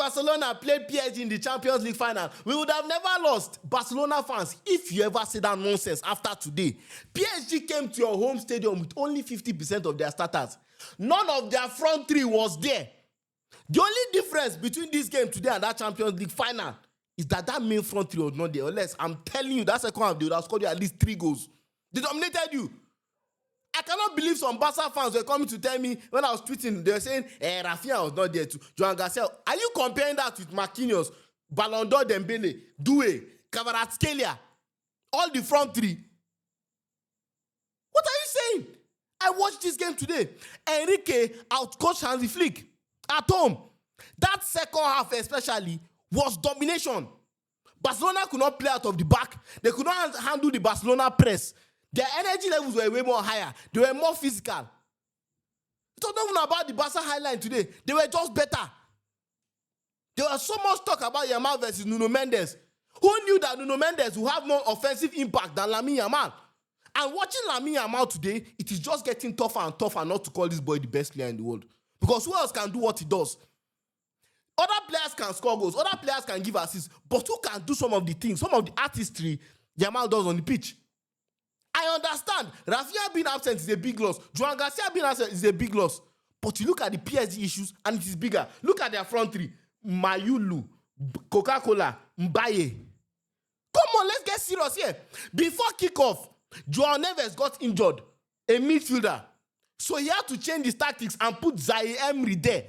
Barcelona played PSG in the Champions League final, we would have never lost. Barcelona fans, if you ever say that nonsense after today, PSG came to your home stadium with only 50% of their starters. None of their front three was there. The only difference between this game today and that Champions League final is that main front three was not there. Unless, I'm telling you, that second half, they would have scored you at least 3 goals. They dominated you. I cannot believe some Barca fans were coming to tell me when I was tweeting, they were saying, Rafinha was not there too. Joan Garcia. Are you comparing that with Marquinhos, Ballon d'Or Dembele, Doué, Kvaratskhelia, all the front three? What are you saying? I watched this game today. Enrique outcoached Hansi Flick at home. That second half especially was domination. Barcelona could not play out of the back. They could not handle the Barcelona press. Their energy levels were way more higher. They were more physical. It was not even about the Barca highline today. They were just better. There was so much talk about Yamal versus Nuno Mendes. Who knew that Nuno Mendes would have more offensive impact than Lamine Yamal? And watching Lamine Yamal today, it is just getting tougher and tougher not to call this boy the best player in the world. Because who else can do what he does? Other players can score goals. Other players can give assists. But who can do some of the things, some of the artistry Yamal does on the pitch? I understand. Rafinha being absent is a big loss. Joan Garcia being absent is a big loss. But you look at the PSG issues and it is bigger. Look at their front three. Mayulu, Coca-Cola, Mbaye. Come on, let's get serious here. Before kickoff, João Neves got injured, a midfielder. So he had to change his tactics and put Zaire Emery there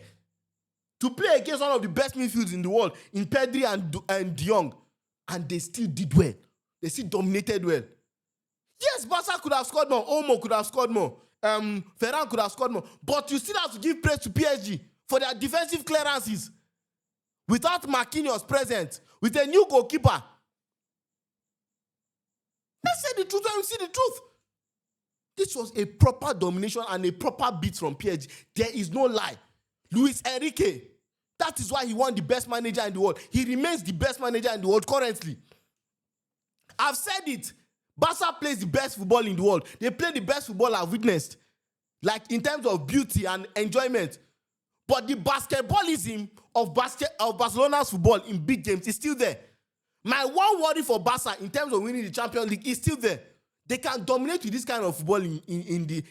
to play against one of the best midfields in the world, in Pedri and De Jong. And they still did well. They still dominated well. Yes, Barca could have scored more. Olmo could have scored more. Ferran could have scored more. But you still have to give praise to PSG for their defensive clearances. Without Marquinhos present, with a new goalkeeper. Let's say the truth and we see the truth. This was a proper domination and a proper beat from PSG. There is no lie. Luis Enrique, that is why he won the best manager in the world. He remains the best manager in the world currently. I've said it. Barca plays the best football in the world. They play the best football I've witnessed. Like in terms of beauty and enjoyment. But the basketballism of Barcelona's football in big games is still there. My one worry for Barca in terms of winning the Champions League is still there. They can dominate with this kind of football in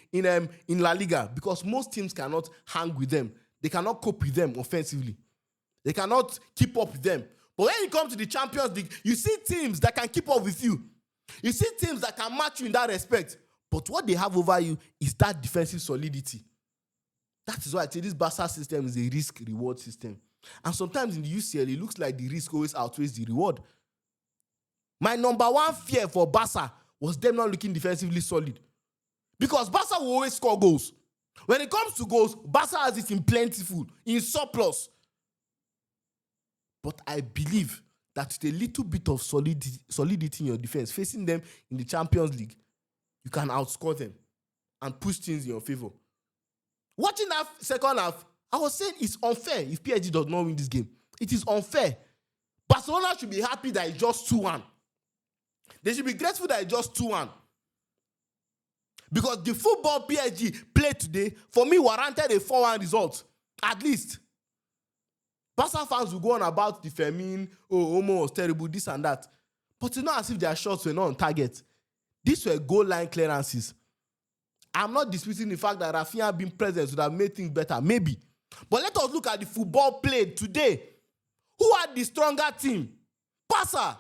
La Liga because most teams cannot hang with them. They cannot cope with them offensively. They cannot keep up with them. But when you come to the Champions League, you see teams that can keep up with you. You see teams that can match you in that respect. But what they have over you is that defensive solidity. That is why I say this Barca system is a risk-reward system. And sometimes in the UCL, it looks like the risk always outweighs the reward. My number one fear for Barca was them not looking defensively solid. Because Barca will always score goals. When it comes to goals, Barca has it in plentiful, in surplus. But I believe that with a little bit of solidity in your defense, facing them in the Champions League, you can outscore them and push things in your favor. Watching that second half, I was saying it's unfair if PSG does not win this game. It is unfair. Barcelona should be happy that it's just 2-1. They should be grateful that it's just 2-1. Because the football PSG played today, for me, warranted a 4-1 result. At least. Barca fans will go on about the Fermin, Olmo was terrible, this and that. But it's not as if their shots were not on target. These were goal line clearances. I'm not disputing the fact that Rafinha being present would have made things better, maybe. But let us look at the football played today. Who had the stronger team? Barca,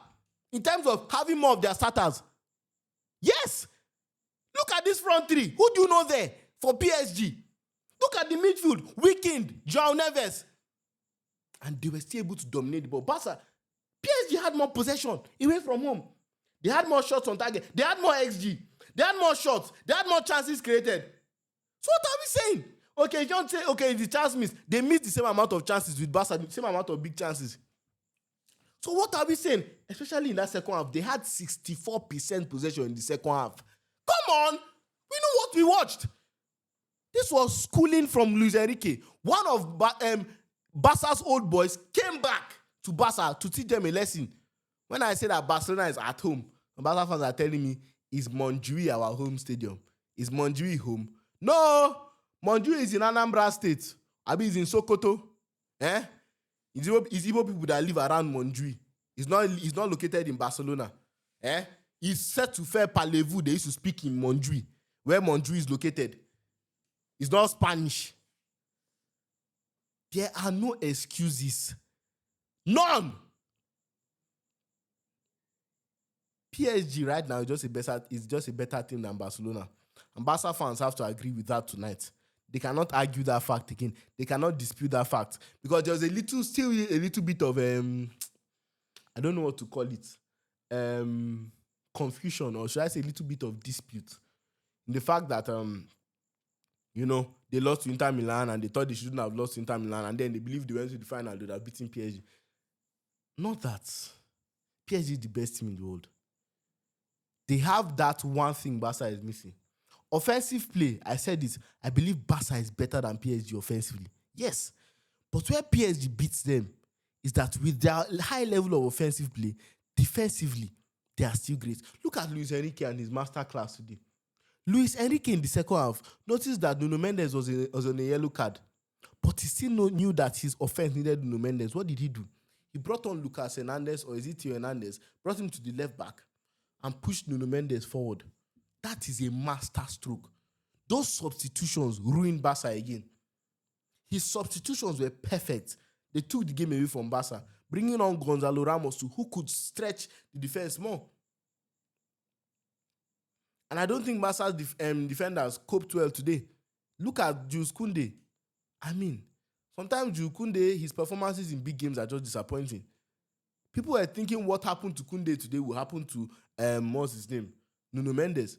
in terms of having more of their starters. Yes. Look at this front three. Who do you know there for PSG? Look at the midfield. Weekend, João Neves. And they were still able to dominate the ball. Barca, PSG had more possession away from home. They had more shots on target. They had more XG. They had more shots. They had more chances created. So what are we saying? Okay, you don't say, okay, the chance missed. They missed the same amount of chances with Barca, the same amount of big chances. So what are we saying? Especially in that second half, they had 64% possession in the second half. Come on! We know what we watched. This was schooling from Luis Enrique. One of Barca's old boys came back to Barca to teach them a lesson. When I say that Barcelona is at home, Barca fans are telling me, is Montjuic our home stadium? Is Montjuic home? No! Montjuic is in Anambra State. Abi is in Sokoto. It's Igbo people that live around Montjuic. It's not located in Barcelona. Eh? It's set to faire parlez-vous. They used to speak in Montjuic, where Montjuic is located. It's not Spanish. There are no excuses. None. PSG right now is just a better team than Barcelona. And Barca fans have to agree with that tonight. They cannot argue that fact again. They cannot dispute that fact. Because there's still a little bit of I don't know what to call it. Confusion, or should I say a little bit of dispute. In the fact that they lost to Inter Milan and they thought they shouldn't have lost to Inter Milan, and then they believed they went to the final, they would have beaten PSG. Not that. PSG is the best team in the world. They have that one thing Barca is missing. Offensive play, I said it, I believe Barca is better than PSG offensively. Yes. But where PSG beats them is that with their high level of offensive play, defensively, they are still great. Look at Luis Enrique and his masterclass today. Luis Enrique in the second half noticed that Nuno Mendes was on a yellow card, but he still knew that his offense needed Nuno Mendes. What did he do? He brought on Lucas Hernandez, or is it Theo Hernandez, brought him to the left back and pushed Nuno Mendes forward. That is a master stroke. Those substitutions ruined Barca again. His substitutions were perfect. They took the game away from Barca, bringing on Gonzalo Ramos, who could stretch the defense more. And I don't think Barca's defenders coped well today. Look at Jules Koundé. I mean, sometimes Jules Koundé, his performances in big games are just disappointing. People were thinking what happened to Koundé today will happen to, what's his name? Nuno Mendes.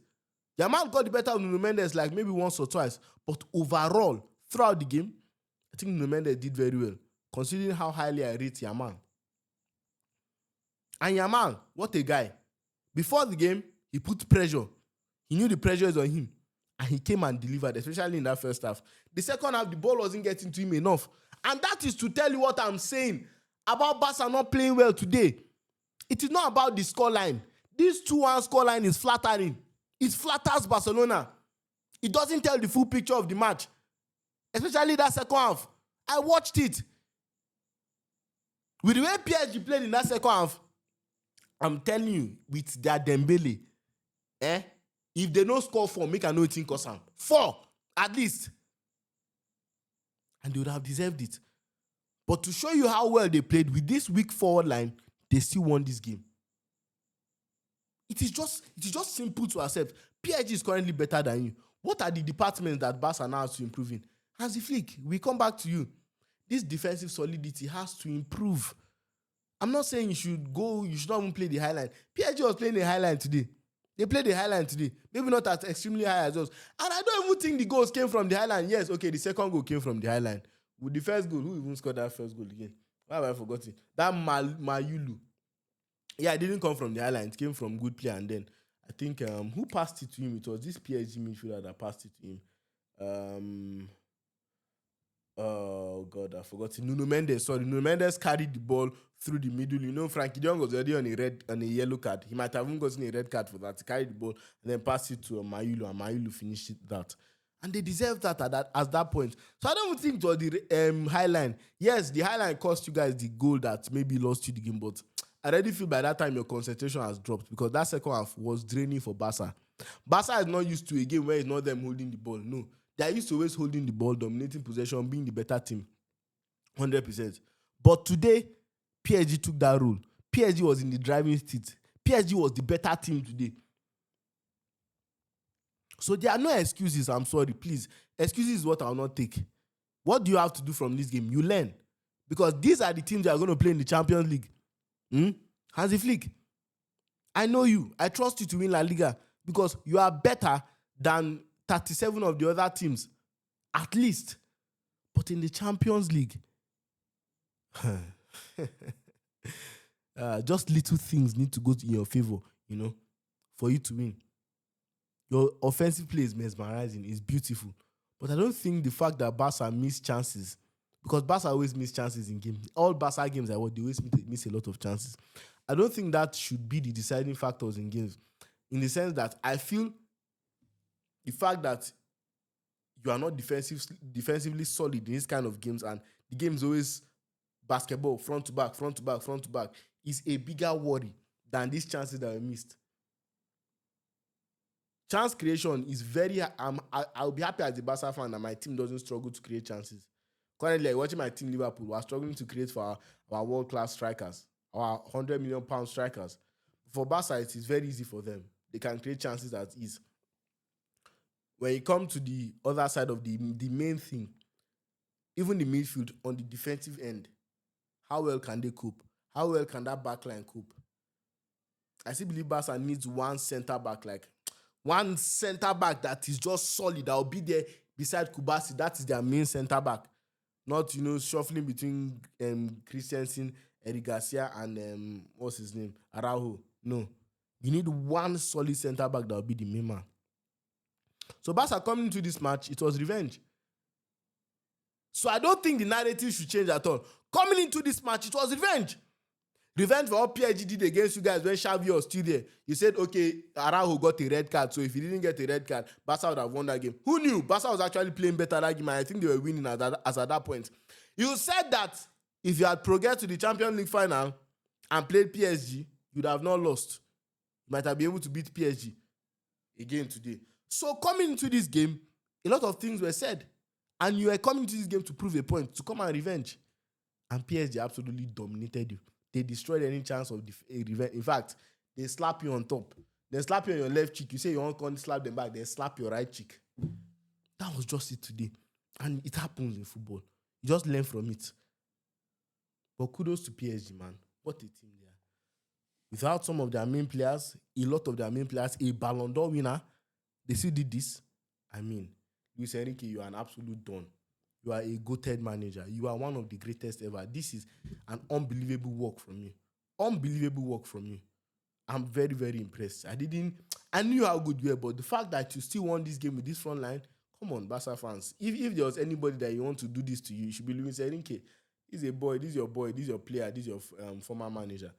Yamal got the better of Nuno Mendes like maybe once or twice. But overall, throughout the game, I think Nuno Mendes did very well, considering how highly I rate Yamal. And Yamal, what a guy. Before the game, he put pressure. He knew the pressure is on him. And he came and delivered, especially in that first half. The second half, the ball wasn't getting to him enough. And that is to tell you what I'm saying about Barca not playing well today. It is not about the scoreline. This 2-1 scoreline is flattering. It flatters Barcelona. It doesn't tell the full picture of the match. Especially that second half. I watched it. With the way PSG played in that second half, I'm telling you, with their Dembele, if they don't score 4, make a no think or some 4, at least. And they would have deserved it. But to show you how well they played with this weak forward line, they still won this game. It is just simple to accept. PSG is currently better than you. What are the departments that Barca now has to improve in? Hansi Flick, we come back to you. This defensive solidity has to improve. I'm not saying you should not even play the highline. PSG was playing the highline today. They played the highline today. Maybe not as extremely high as us. And I don't even think the goals came from the highline. Yes, okay, the second goal came from the highline. With the first goal, who even scored that first goal again? Why have I forgotten? That Mayulu. Yeah, it didn't come from the highline. It came from good play. And then I think who passed it to him? It was this PSG midfielder that passed it to him. Oh God, I forgot. Nuno Mendes. Sorry, Nuno Mendes carried the ball through the middle. You know, Frankie de Jong was already on a yellow card. He might have even gotten a red card for that. He carried the ball and then passed it to Mayulu, and Mayulu finished that. And they deserve that at that point. So I don't think it was the high line. Yes, the high line cost you guys the goal that maybe lost you the game, but I already feel by that time your concentration has dropped because that second half was draining for Barca. Barca is not used to a game where it's not them holding the ball. No. They are used to always holding the ball, dominating possession, being the better team. 100%. But today, PSG took that role. PSG was in the driving seat. PSG was the better team today. So there are no excuses, I'm sorry, please. Excuses is what I will not take. What do you have to do from this game? You learn. Because these are the teams that are going to play in the Champions League. Hansi Flick, I know you. I trust you to win La Liga because you are better than 37 of the other teams, at least. But in the Champions League, just little things need to go in your favor, for you to win. Your offensive play is mesmerizing, it's beautiful. But I don't think the fact that Barca missed chances, because Barca always miss chances in games. All Barca games they always miss a lot of chances. I don't think that should be the deciding factors in games. In the sense that I feel the fact that you are not defensively solid in this kind of games, and the game is always basketball, front to back, front to back, front to back, is a bigger worry than these chances that were missed. Chance creation is very. I'll be happy as a Barca fan that my team doesn't struggle to create chances. Currently, like watching my team Liverpool, we're struggling to create for our world-class strikers, our £100 million strikers. For Barca, it is very easy for them. They can create chances at ease. When you come to the other side of the main thing, even the midfield on the defensive end, how well can they cope? How well can that backline cope? I still believe Barca needs one centre back, like one centre back that is just solid, that will be there beside Kubasi. That is their main centre back. Not, shuffling between Christensen, Eric Garcia, and what's his name? Araujo. No. You need one solid centre back that will be the main man. So Barca coming into this match, it was revenge. So I don't think the narrative should change at all. Coming into this match, it was revenge. Revenge for what PSG did against you guys when Xavi was still there. You said, okay, Araujo got a red card, so if he didn't get a red card, Barca would have won that game. Who knew? Barca was actually playing better that game, and I think they were winning as at that point. You said that if you had progressed to the Champions League final and played PSG, you'd have not lost. You might have been able to beat PSG again today. So coming into this game, a lot of things were said. And you were coming to this game to prove a point, to come and revenge. And PSG absolutely dominated you. They destroyed any chance of revenge. In fact, they slap you on top. They slap you on your left cheek. You say you want to slap them back, they slap your right cheek. That was just it today. And it happens in football. You just learn from it. But kudos to PSG, man. What a team they are. Without some of their main players, a lot of their main players, a Ballon d'Or winner, they still did this. I mean, Luis Enrique, you are an absolute don. You are a goated manager. You are one of the greatest ever. This is an unbelievable work from you. Unbelievable work from you. I'm very, very impressed. I knew how good you were, but the fact that you still won this game with this front line, come on, Barca fans. If there was anybody that you want to do this to you, it should be Luis Enrique. He's a boy, this is your boy, this is your player, this is your former manager.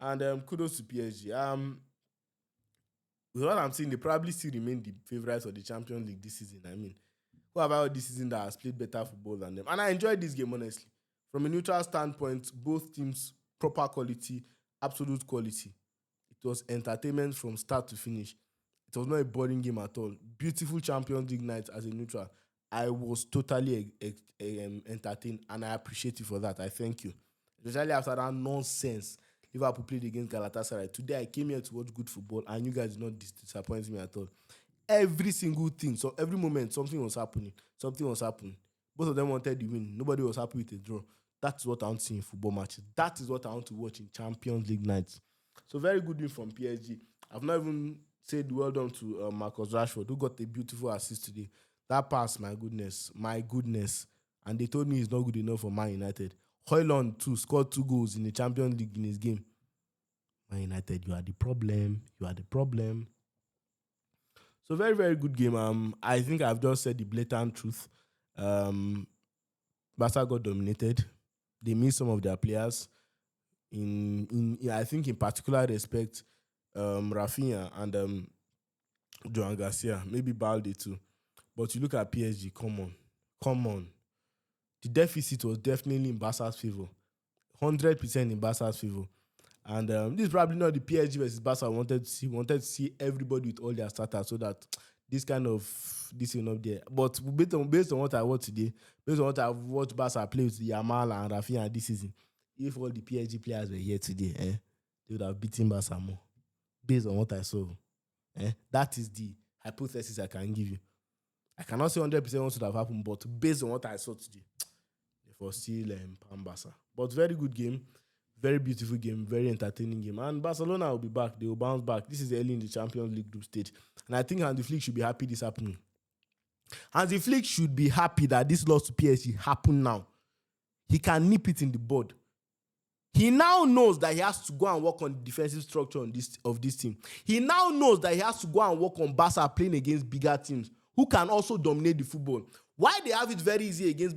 And kudos to PSG. With what I'm saying, they probably still remain the favourites of the Champions League this season. I mean, who have I this season that has played better football than them? And I enjoyed this game, honestly. From a neutral standpoint, both teams, proper quality, absolute quality. It was entertainment from start to finish. It was not a boring game at all. Beautiful Champions League night as a neutral. I was totally entertained, and I appreciate you for that. I thank you. Especially after that nonsense Liverpool played against Galatasaray. Today, I came here to watch good football, and you guys did not disappoint me at all. Every single thing, so every moment, something was happening. Something was happening. Both of them wanted the win. Nobody was happy with a draw. That's what I want to see in football matches. That is what I want to watch in Champions League nights. So very good win from PSG. I've not even said well done to Marcus Rashford, who got a beautiful assist today. That pass, my goodness. And they told me he's not good enough for Man United. Højlund too scored 2 goals in the Champions League in his game. Man United, you are the problem. You are the problem. So very, very good game. I think I've just said the blatant truth. Barca got dominated. They missed some of their players. I think in particular respect, Rafinha and Joan Garcia, maybe Balde too. But you look at PSG, come on. The deficit was definitely in Barca's favor. 100% in Barca's favor. And this is probably not the PSG versus Barca wanted to see. We wanted to see everybody with all their starters so that this will not be there. But based on what I watched today, based on what I've watched Barca play with Yamal and Rafinha this season, if all the PSG players were here today, they would have beaten Barca more. Based on what I saw. That is the hypothesis I can give you. I cannot say 100% what should have happened, but based on what I saw today, for still Palm Barca. But very good game, very beautiful game, very entertaining game. And Barcelona will be back. They will bounce back. This is early in the Champions League group stage. And I think Hansi Flick should be happy this happening. Hansi Flick should be happy that this loss to PSG happened now. He can nip it in the bud. He now knows that he has to go and work on the defensive structure of this team. He now knows that he has to go and work on Barca playing against bigger teams who can also dominate the football. Why they have it very easy against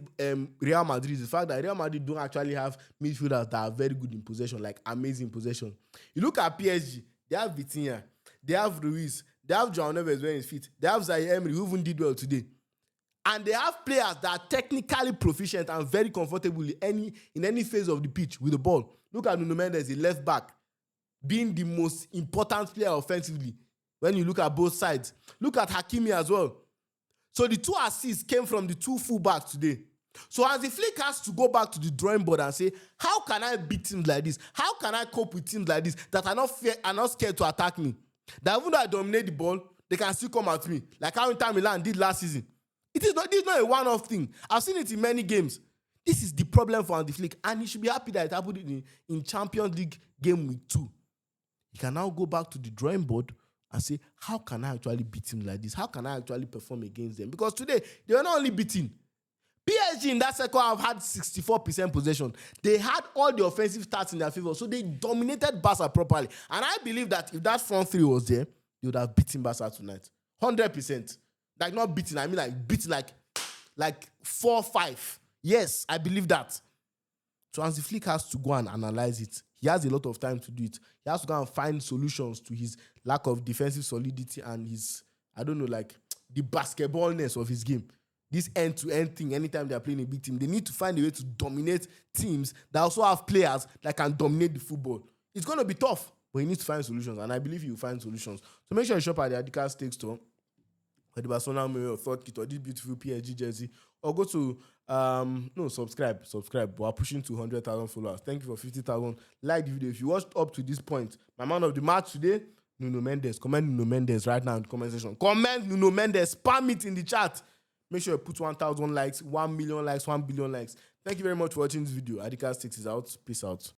Real Madrid is the fact that Real Madrid don't actually have midfielders that are very good in possession, like amazing possession. You look at PSG, they have Vitinha, they have Ruiz, they have João Neves when he's fit, they have Zaire Emery, who even did well today. And they have players that are technically proficient and very comfortable in any phase of the pitch with the ball. Look at Nuno Mendes, the left back, being the most important player offensively when you look at both sides. Look at Hakimi as well. So the 2 assists came from the 2 fullbacks today. So Hansi Flick has to go back to the drawing board and say, how can I beat teams like this? How can I cope with teams like this that are not scared to attack me? That even though I dominate the ball, they can still come at me, like how Inter Milan did last season. This is not a one-off thing. I've seen it in many games. This is the problem for Hansi Flick, and he should be happy that it happened in Champions League game week 2. He can now go back to the drawing board and say, how can I actually beat him like this? How can I actually perform against them? Because today, they were not only beating. PSG in that second half had 64% possession. They had all the offensive stats in their favor, so they dominated Barca properly. And I believe that if that front 3 was there, they would have beaten Barca tonight. 100%. Like, not beating, I mean like beating like 4-5. Yes, I believe that. So Hansi Flick has to go and analyze it. He has a lot of time to do it. He has to go and find solutions to his lack of defensive solidity and his, I don't know, like the basketballness of his game. This end-to-end thing, anytime they're playing a big team, they need to find a way to dominate teams that also have players that can dominate the football. It's going to be tough, but he needs to find solutions, and I believe he will find solutions. So make sure you shop at the Adidas Steak Store for the Barcelona Mirror or third kit or this beautiful PSG jersey, or go to subscribe. We're pushing to 100,000 followers. Thank you for 50,000. Like the video. If you watched up to this point, my man of the match today, Nuno Mendes. Comment Nuno Mendes right now in the comment section. Comment Nuno Mendes. Spam it in the chat. Make sure you put 1,000 likes, 1 million likes, 1 billion likes. Thank you very much for watching this video. Adidas Steak is out. Peace out.